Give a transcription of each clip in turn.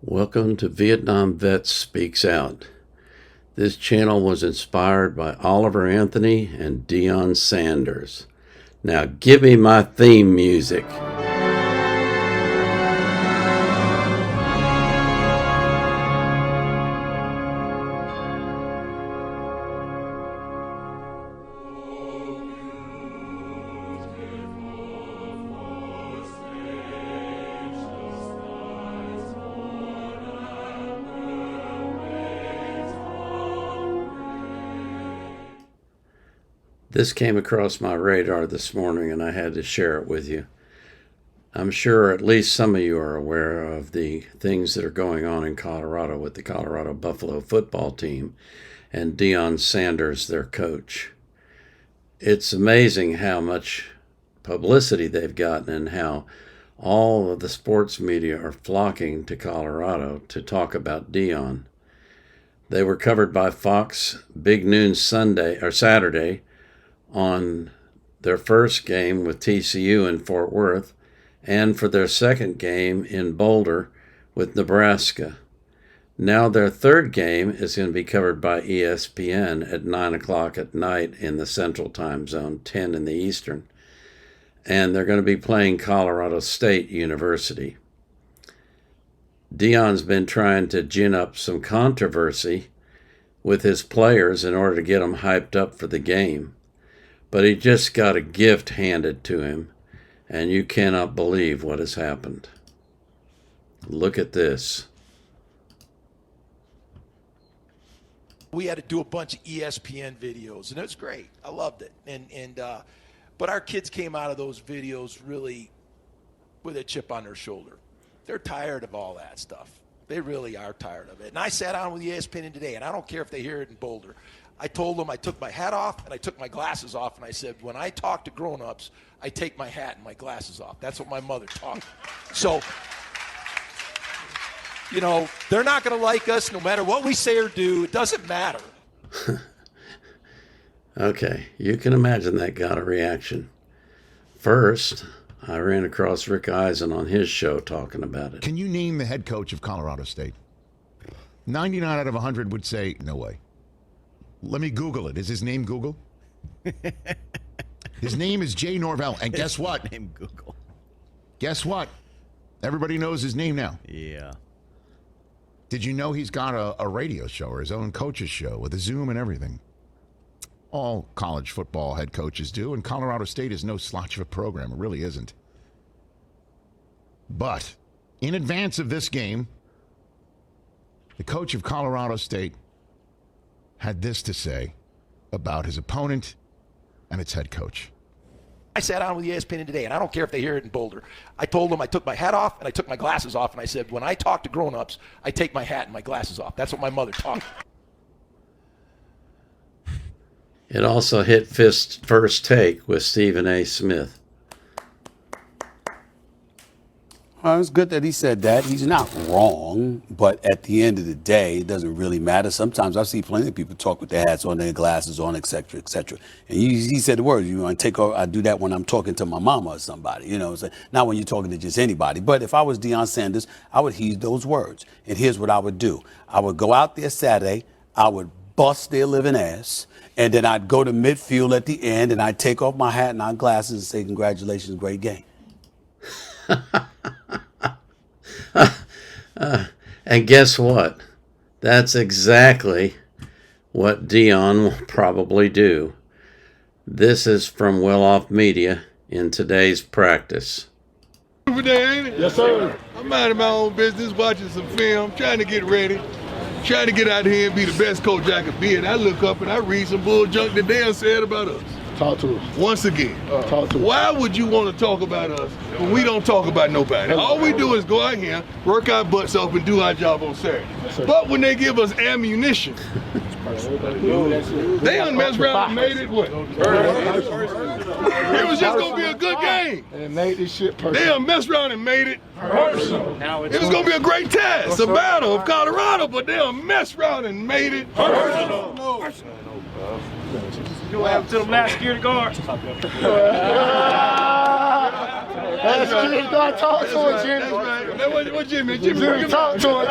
Welcome to Vietnam Vets Speaks Out. This channel was inspired by Oliver Anthony and Deion Sanders. Now give me my theme music. This came across my radar this morning and I had to share it with you. I'm sure at least some of you are aware of the things that are going on in Colorado with the Colorado Buffalo football team and Deion Sanders, their coach. It's amazing how much publicity they've gotten and how all of the sports media are flocking to Colorado to talk about Deion. They were covered by Fox Big Noon Saturday on their first game with TCU in Fort Worth and for their second game in Boulder with Nebraska. Now their third game is going to be covered by ESPN at 9 o'clock at night in the Central Time Zone, 10 in the Eastern. And they're going to be playing Colorado State University. Deion's been trying to gin up some controversy with his players in order to get them hyped up for the game. But he just got a gift handed to him, and you cannot believe what has happened. Look at this. We had to do a bunch of ESPN videos, and it was great. I loved it. But our kids came out of those videos really with a chip on their shoulder. They're tired of all that stuff. They really are tired of it. And I sat down with ESPN today, and I don't care if they hear it in Boulder. I told them I took my hat off and I took my glasses off, and I said, when I talk to grown-ups, I take my hat and my glasses off. That's what my mother taught. So, you know, they're not going to like us no matter what we say or do. It doesn't matter. Okay, you can imagine that got a reaction. First, I ran across Rick Eisen on his show talking about it. Can you name the head coach of Colorado State? 99 out of 100 would say, no way. Let me Google it. Is his name Google? His name is Jay Norvell. And guess what? Name Google. Guess what? Everybody knows his name now. Yeah. Did you know he's got a radio show or his own coach's show with a Zoom and everything? All college football head coaches do, and Colorado State is no slouch of a program. It really isn't. But in advance of this game, the coach of Colorado State had this to say about his opponent and its head coach. I sat down with ESPN today, and I don't care if they hear it in Boulder. I told them I took my hat off and I took my glasses off, and I said, when I talk to grown-ups, I take my hat and my glasses off. That's what my mother taught. It also hit First Take with Stephen A. Smith. Well, it's good that he said that. He's not wrong, but at the end of the day, it doesn't really matter. Sometimes I see plenty of people talk with their hats on, their glasses on, et cetera, et cetera. And he said the word, you know, I do that when I'm talking to my mama or somebody, you know, so not when you're talking to just anybody. But if I was Deion Sanders, I would heed those words. And here's what I would do. I would go out there Saturday, I would bust their living ass, and then I'd go to midfield at the end, and I'd take off my hat and my glasses and say, congratulations, great game. And guess what? That's exactly what Deion will probably do. This is from Well Off Media in today's practice. Every day, ain't it? Yes, sir. I'm minding my own business, watching some film, trying to get ready, trying to get out here and be the best coach I could be. And I look up and I read some bull junk that Deion said about us. Talk to us. Once again, Talk to us. why would you want to talk about us when we don't talk about nobody? All we do is go out here, work our butts off, and do our job on Saturday. But when they give us ammunition, they done messed around and made it what? It was just going to be a good game. And it made this shit personal. They done messed around and made it personal. It was going to be a great test, a battle of Colorado, but they done messed around and made it personal. You what happened to them last security guards? That's security guard talk to him, Jimmy. That's right. What Jimmy? Jimmy, talk to him,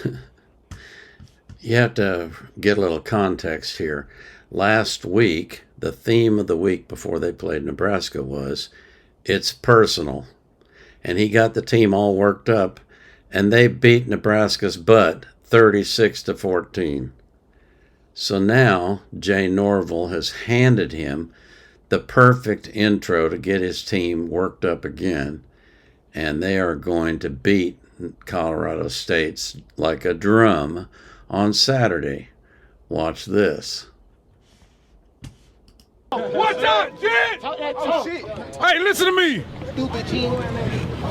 Jimmy. You have to get a little context here. Last week, the theme of the week before they played Nebraska was, it's personal. And he got the team all worked up, and they beat Nebraska's butt 36-14. So now Jay Norvell has handed him the perfect intro to get his team worked up again, and they are going to beat Colorado State like a drum on Saturday. Watch this. What's up, Jen? Oh, shit. Hey, listen to me.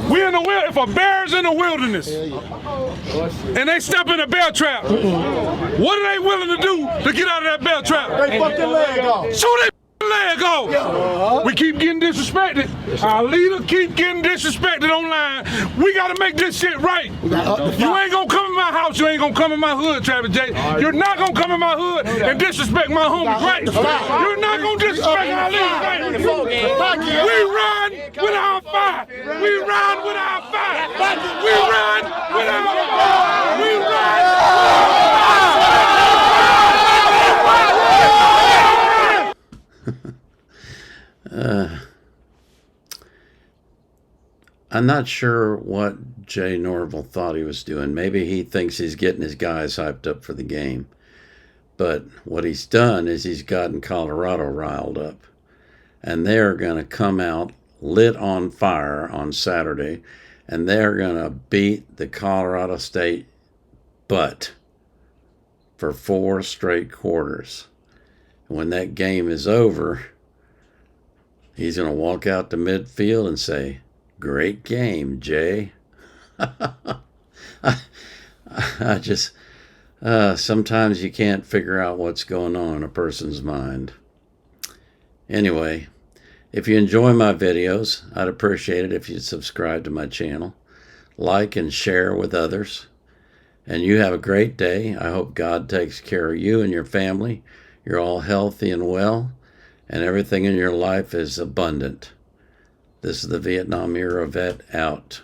We in the if a bear's in the wilderness and they step in a bear trap, what are they willing to do to get out of that bear trap? They fuck their leg off. Shoot their leg off. We keep getting disrespected. Our leader keep getting disrespected online. We got to make this shit right. You ain't gonna come in my house. You ain't gonna come in my hood, Travis J. You're not gonna come in my hood and disrespect my homies, right? You're not gonna disrespect our leaders, right? We run with our fight. We run with our fight. We run with our fight. We run with our I'm not sure what Jay Norvell thought he was doing. Maybe he thinks he's getting his guys hyped up for the game. But what he's done is he's gotten Colorado riled up. And they're going to come out lit on fire on Saturday, and they're going to beat the Colorado State butt for 4 straight quarters. When that game is over, he's going to walk out to midfield and say, "Great game, Jay." I just, sometimes you can't figure out what's going on in a person's mind. Anyway, if you enjoy my videos, I'd appreciate it if you'd subscribe to my channel, like and share with others. And you have a great day. I hope God takes care of you and your family. You're all healthy and well, and everything in your life is abundant. This is the Vietnam Era Vet out.